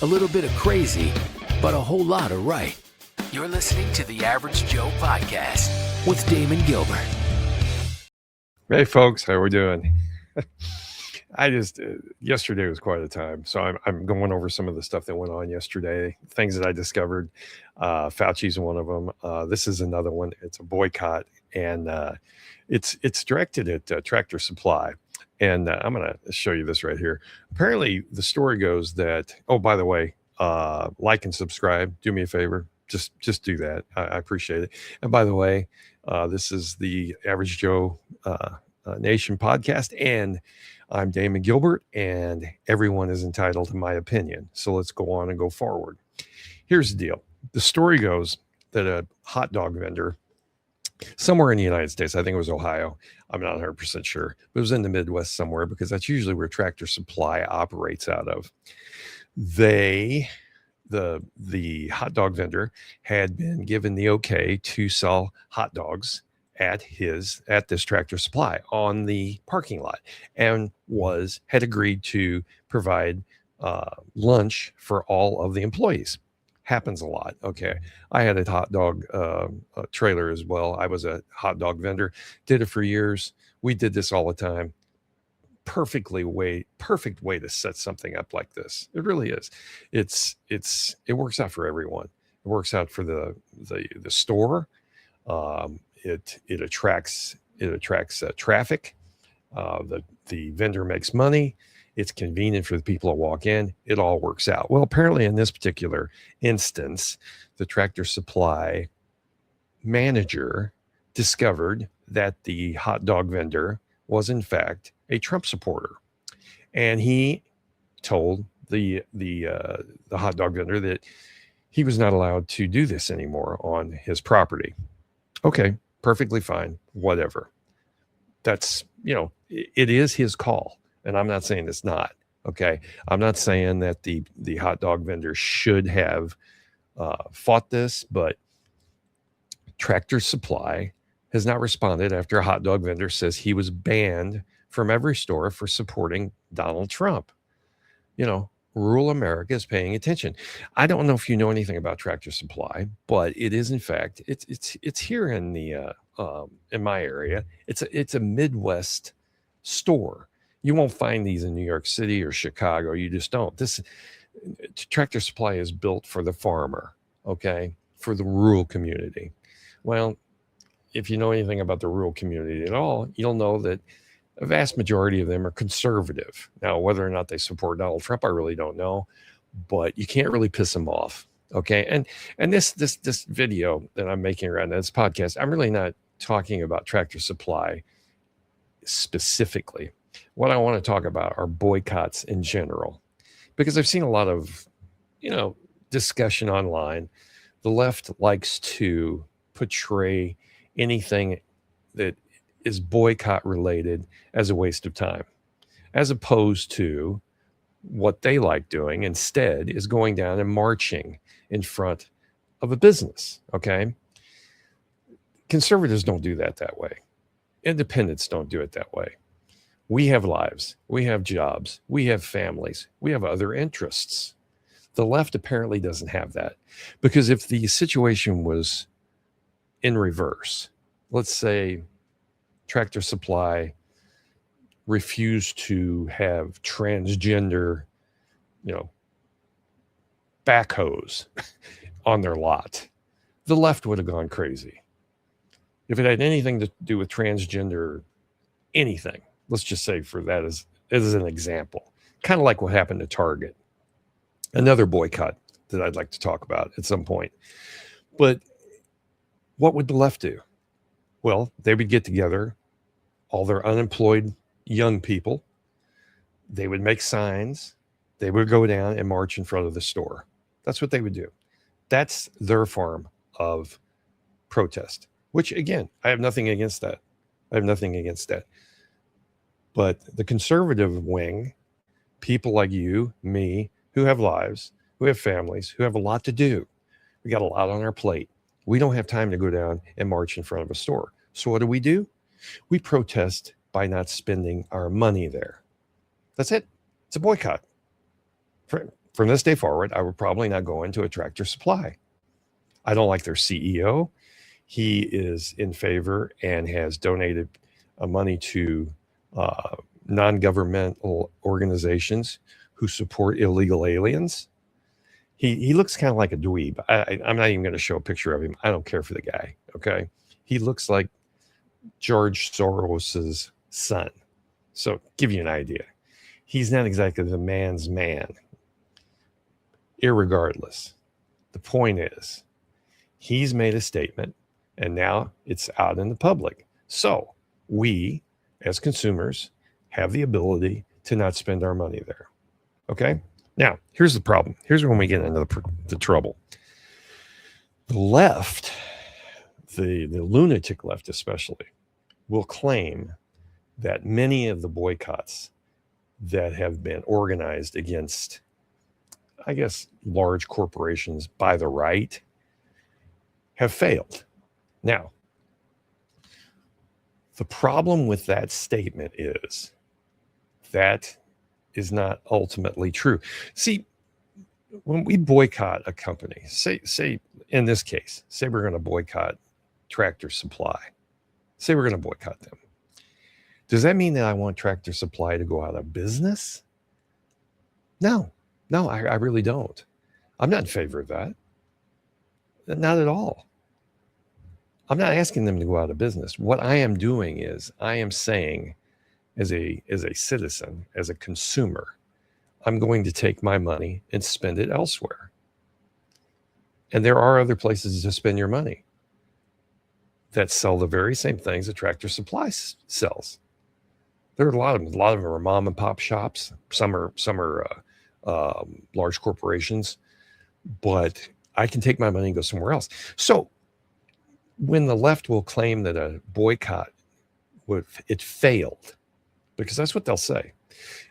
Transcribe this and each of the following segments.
A little bit of crazy, but a whole lot of right. You're listening to the Average Joe Podcast with Damon Gilbert. Hey folks, how we doing? I just yesterday was quite a time, so I'm going over some of the stuff that went on yesterday, things that I discovered. Fauci's one of them. This is another one. It's a boycott, and it's directed at Tractor Supply. And I'm going to show you this right here. Apparently, the story goes that. Oh, by the way, like and subscribe. Do me a favor. Just do that. I appreciate it. And by the way, this is the Average Joe Nation podcast, and I'm Damon Gilbert, and everyone is entitled to my opinion. So let's go on and go forward. Here's the deal. The story goes that a hot dog vendor somewhere in the United States, I think it was Ohio, I'm not 100% sure, but it was in the Midwest somewhere, because that's usually where Tractor Supply operates out of. The hot dog vendor had been given the okay to sell hot dogs at this Tractor Supply on the parking lot, and had agreed to provide lunch for all of the employees. Happens a lot. Okay. I had a hot dog trailer as well. I was a hot dog vendor, did it for years. We did this all the time. Perfect way to set something up like this. It really is. It works out for everyone. It works out for the store. It attracts traffic. The vendor makes money. It's convenient for the people that walk in. It all works out. Well, apparently in this particular instance, the Tractor Supply manager discovered that the hot dog vendor was in fact a Trump supporter, and he told the hot dog vendor that he was not allowed to do this anymore on his property. Okay, perfectly fine, whatever. That's, it is his call. And I'm not saying it's not, okay? I'm not saying that the hot dog vendor should have fought this, but Tractor Supply has not responded after a hot dog vendor says he was banned from every store for supporting Donald Trump. Rural America is paying attention. I don't know if you know anything about Tractor Supply, but it is in fact it's here in the in my area. It's a Midwest store. You won't find these in New York City or Chicago. You just don't. This Tractor Supply is built for the farmer, okay, for the rural community. Well, if you know anything about the rural community at all, you'll know that a vast majority of them are conservative. Now, whether or not they support Donald Trump, I really don't know, but you can't really piss them off, okay? And this video that I'm making around this podcast, I'm really not talking about Tractor Supply specifically. What I want to talk about are boycotts in general, because I've seen a lot of, discussion online. The left likes to portray anything that is boycott related as a waste of time, as opposed to what they like doing instead is going down and marching in front of a business. Okay. Conservatives don't do that way. Independents don't do it that way. We have lives, we have jobs, we have families, we have other interests. The left apparently doesn't have that, because if the situation was in reverse, let's say Tractor Supply refused to have transgender, backhoes on their lot, the left would have gone crazy. If it had anything to do with transgender anything, let's just say for that as an example, kind of like what happened to Target, another boycott that I'd like to talk about at some point. But what would the left do? Well, they would get together, all their unemployed young people. They would make signs. They would go down and march in front of the store. That's what they would do. That's their form of protest, which, again, I have nothing against that. But the conservative wing, people like you, me, who have lives, who have families, who have a lot to do. We got a lot on our plate. We don't have time to go down and march in front of a store. So what do? We protest by not spending our money there. That's it. It's a boycott. from this day forward, I would probably not go into a Tractor Supply. I don't like their CEO. He is in favor and has donated money to non-governmental organizations who support illegal aliens. He looks kind of like a dweeb. I'm not even going to show a picture of him. I don't care for the guy. Okay, he looks like George Soros's son. So give you an idea. He's not exactly the man's man. Irregardless, the point is, he's made a statement, and now it's out in the public. So we, as consumers, have the ability to not spend our money there. Okay? Now, here's the problem. Here's when we get into the trouble. The left, the lunatic left especially, will claim that many of the boycotts that have been organized against, I guess, large corporations by the right have failed. Now, the problem with that statement is that is not ultimately true. See, when we boycott a company, say in this case, say we're going to boycott Tractor Supply, say we're going to boycott them. Does that mean that I want Tractor Supply to go out of business? No, I really don't. I'm not in favor of that. Not at all. I'm not asking them to go out of business. What I am doing is I am saying, as a citizen, as a consumer, I'm going to take my money and spend it elsewhere. And there are other places to spend your money that sell the very same things that Tractor Supply sells. There are a lot of them. A lot of them are mom and pop shops. Some are large corporations, but I can take my money and go somewhere else. So when the left will claim that a boycott it failed, because that's what they'll say.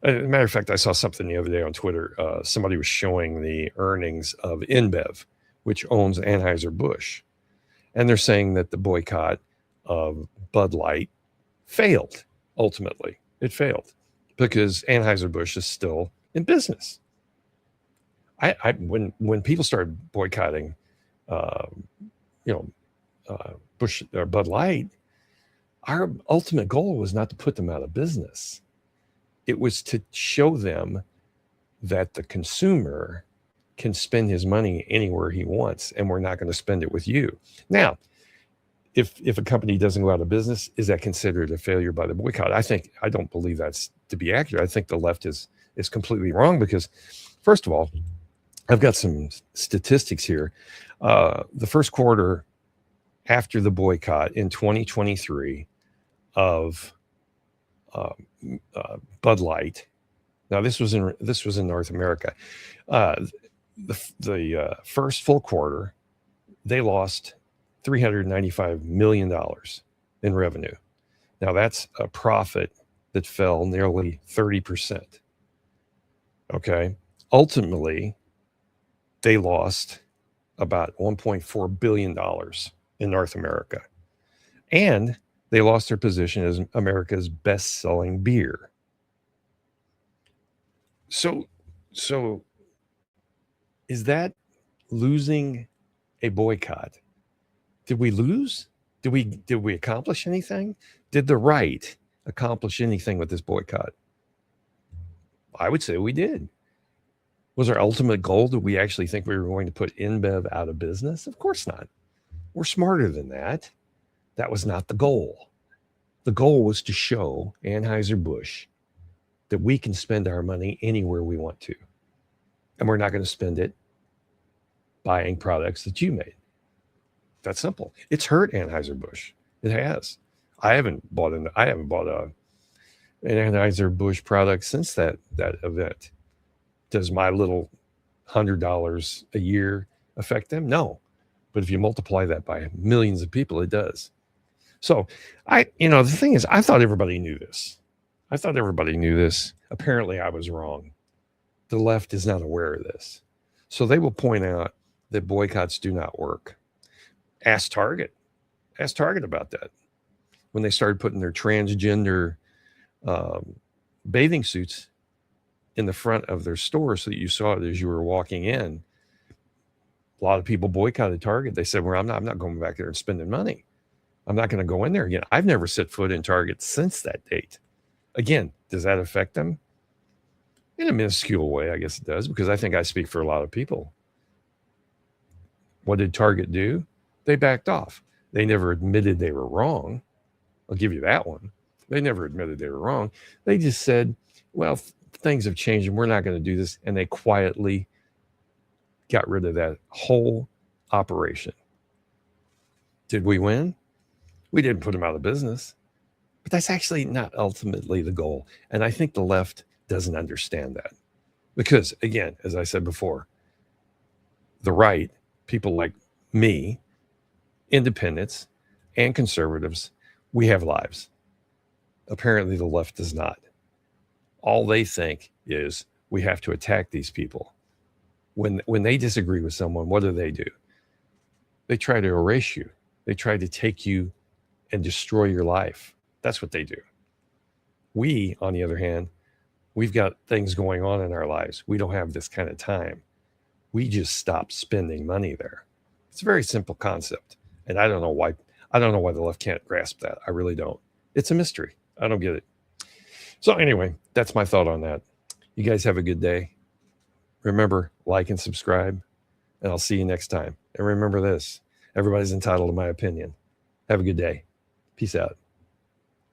As a matter of fact, I saw something the other day on Twitter. Somebody was showing the earnings of InBev, which owns Anheuser-Busch. And they're saying that the boycott of Bud Light failed. Ultimately, it failed because Anheuser-Busch is still in business. When people started boycotting, Busch or Bud Light, our ultimate goal was not to put them out of business. It was to show them that the consumer can spend his money anywhere he wants, and we're not going to spend it with you. Now, if a company doesn't go out of business, is that considered a failure by the boycott? I don't believe that's to be accurate. I think the left is completely wrong because, first of all, I've got some statistics here. The first quarter after the boycott in 2023 of Bud Light. Now this was in North America. The first full quarter, they lost $395 million in revenue. Now that's a profit that fell nearly 30%. Okay. Ultimately, they lost about $1.4 billion in North America. And they lost their position as America's best-selling beer. So is that losing a boycott? Did we lose? Did we accomplish anything? Did the right accomplish anything with this boycott? I would say we did. Was our ultimate goal, did we actually think we were going to put InBev out of business? Of course not. We're smarter than that. That was not the goal. The goal was to show Anheuser-Busch that we can spend our money anywhere we want to. And we're not going to spend it buying products that you made. That's simple. It's hurt Anheuser-Busch. It has. I haven't bought an Anheuser-Busch product since that event. Does my little $100 a year affect them? No. But if you multiply that by millions of people, it does. So the thing is, I thought everybody knew this. Apparently I was wrong. The left is not aware of this. So they will point out that boycotts do not work. Ask Target about that. When they started putting their transgender bathing suits in the front of their store so that you saw it as you were walking in. A lot of people boycotted Target. They said, well, I'm not going back there and spending money. I'm not going to go in there again. I've never set foot in Target since that date. Again, does that affect them? In a minuscule way, I guess it does, because I think I speak for a lot of people. What did Target do? They backed off. They never admitted they were wrong. I'll give you that one. They never admitted they were wrong. They just said, well, things have changed and we're not going to do this. And they quietly got rid of that whole operation. Did we win? We didn't put them out of business. But that's actually not ultimately the goal. And I think the left doesn't understand that. Because, again, as I said before, the right, people like me, independents, and conservatives, we have lives. Apparently the left does not. All they think is we have to attack these people. When they disagree with someone, what do? They try to erase you. They try to take you and destroy your life. That's what they do. We, on the other hand, we've got things going on in our lives. We don't have this kind of time. We just stop spending money there. It's a very simple concept. And I don't know why the left can't grasp that. I really don't. It's a mystery. I don't get it. So anyway, that's my thought on that. You guys have a good day. Remember, like and subscribe, and I'll see you next time. And remember this, everybody's entitled to my opinion. Have a good day. Peace out.